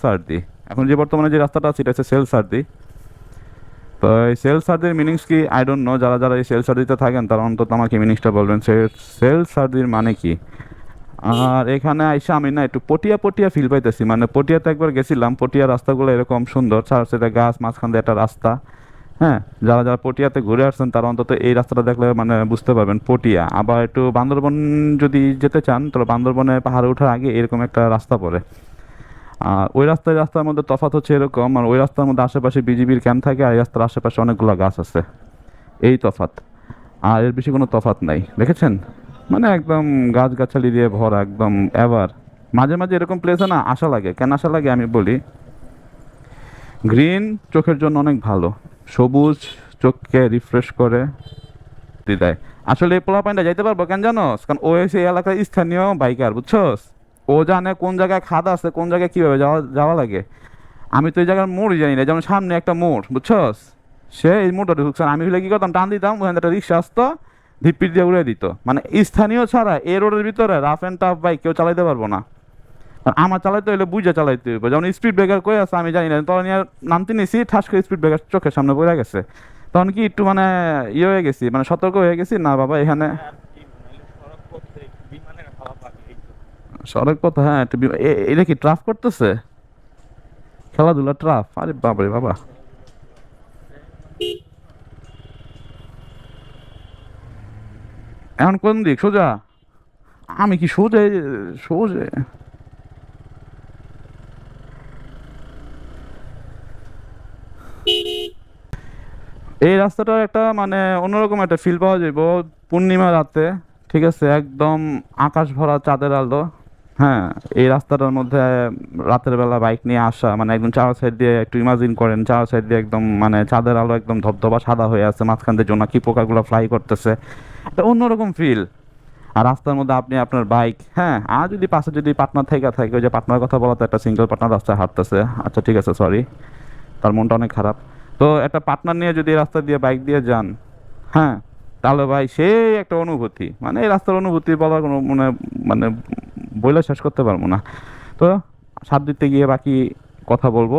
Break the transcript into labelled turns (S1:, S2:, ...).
S1: সার্দি। এখন যে বর্তমানে যে রাস্তাটা আছে এটা হচ্ছে সেল সার্দি। তো এই সেল সার্দির মিনিংস কি আই ডোন্ট নো, যারা যারা এই সেল সার্দিতে থাকেন তারা অন্তত আমাকে মিনিংসটা বলবেন সেল সার্দির মানে কি। আর এখানে আইসা আমি না একটু পটিয়া পটিয়া ফিল পাইতেছি, মানে পটিয়াতে একবার গেছিলাম, পটিয়া রাস্তাগুলো এরকম সুন্দর, চারপাশে গাছ, মাঝখান দিয়ে একটা রাস্তা। হ্যাঁ, যারা যারা পটিয়াতে ঘুরে আসছেন তারা অন্তত এই রাস্তাটা দেখলে মানে বুঝতে পারবেন পটিয়া। আবার একটু বান্দরবন যদি যেতে চান তাহলে বান্দরবনে পাহাড়ে ওঠার আগে এরকম একটা রাস্তা পড়ে। আর ওই রাস্তার মধ্যে তফাৎ হচ্ছে এরকম, আর ওই রাস্তার মধ্যে আশেপাশে বিজিবির ক্যাম্প থাকে, আর এই রাস্তার আশেপাশে অনেকগুলো গাছ আছে, এই তফাৎ। আর এর বেশি কোনো তফাৎ নাই, দেখেছেন? মানে একদম গাছগাছালি দিয়ে ভরা একদম। এবার মাঝে মাঝে এরকম প্লেসে না আশা লাগে, কেন আশা লাগে আমি বলি। গ্রিন চোখের জন্য অনেক ভালো, সবুজ চোখকে রিফ্রেশ করে দেয়। আসলে এই পোলাপাইনটা যাইতে পারবো কেন জানোস? কারণ ও সেই এলাকার স্থানীয় বাইকার, বুঝছস? ও জানে কোন জায়গায় খাদ আছে, কোন জায়গায় কীভাবে যাওয়া যাওয়া লাগে। আমি তো এই জায়গার মোড়ই জানি না, যেমন সামনে একটা মোড়, বুঝছস? সে এই মোড়টা ঢুকছে, আমি হলে কি করতাম, টান দিতাম, ওখানে একটা রিক্সা আসতো, ধিপির দিয়ে উড়ে দিত। মানে স্থানীয় ছাড়া এই রোডের ভিতরে রাফ অ্যান্ড টাফ বাইক কেউ চালাইতে পারবো না। আর আমার চালাইতে হলে বুঝে চালাইতে হইব। যেমন স্পিড ব্রেকার কই আছে আমি জানি না, তখন নিয়ে নামতে নিয়েছি, ঠাস করে স্পিড ব্রেকার চোখের সামনে পড়ে গেছে। তখন কি একটু মানে ইয়ে হয়ে গেছি, মানে সতর্ক হয়ে গেছি, না বাবা এখানে সড়ক পথ। হ্যাঁ, একটু এটা কি ট্রাফ করতেছে, খেলাধুলা ট্রাফ? আরে বাবারে বাবা। এখন কোন দিক? সোজা? আমি কি সোজা? সোজা? এই রাস্তাটার একটা মানে অন্যরকম একটা ফিল পাওয়া যাবে পূর্ণিমা রাতে। ঠিক আছে, একদম আকাশ ভরা চাঁদের আলো। হ্যাঁ, এই রাস্তাটার মধ্যে রাতের বেলা বাইক নিয়ে আসা, মানে একদম চার সাইড দিয়ে একটু ইমাজিন করেন, চার সাইড দিয়ে একদম মানে চাঁদের আলো একদম ধবধবা সাদা হয়ে আছে, মাঝখান দিয়ে জোনাকি পোকাগুলো ফ্লাই করতেছে, একটা অন্যরকম ফিল। আর রাস্তার মধ্যে আপনি আপনার বাইক, হ্যাঁ, আর যদি পাশে যদি পার্টনার থেকে থাকে, ওই যে পার্টনার কথা বলা, তো একটা সিঙ্গেল পার্টনার রাস্তায় হাঁটতেছে, আচ্ছা ঠিক আছে সরি, তার মনটা অনেক খারাপ। তো একটা পার্টনার নিয়ে যদি রাস্তা দিয়ে বাইক দিয়ে যান, হ্যাঁ, তাহলে ভাই সেই একটা অনুভূতি, মানে এই রাস্তার অনুভূতি বলার কোনো মানে মানে বইলে শেষ করতে পারবো না। তো সাত দিতে গিয়ে বাকি কথা বলবো।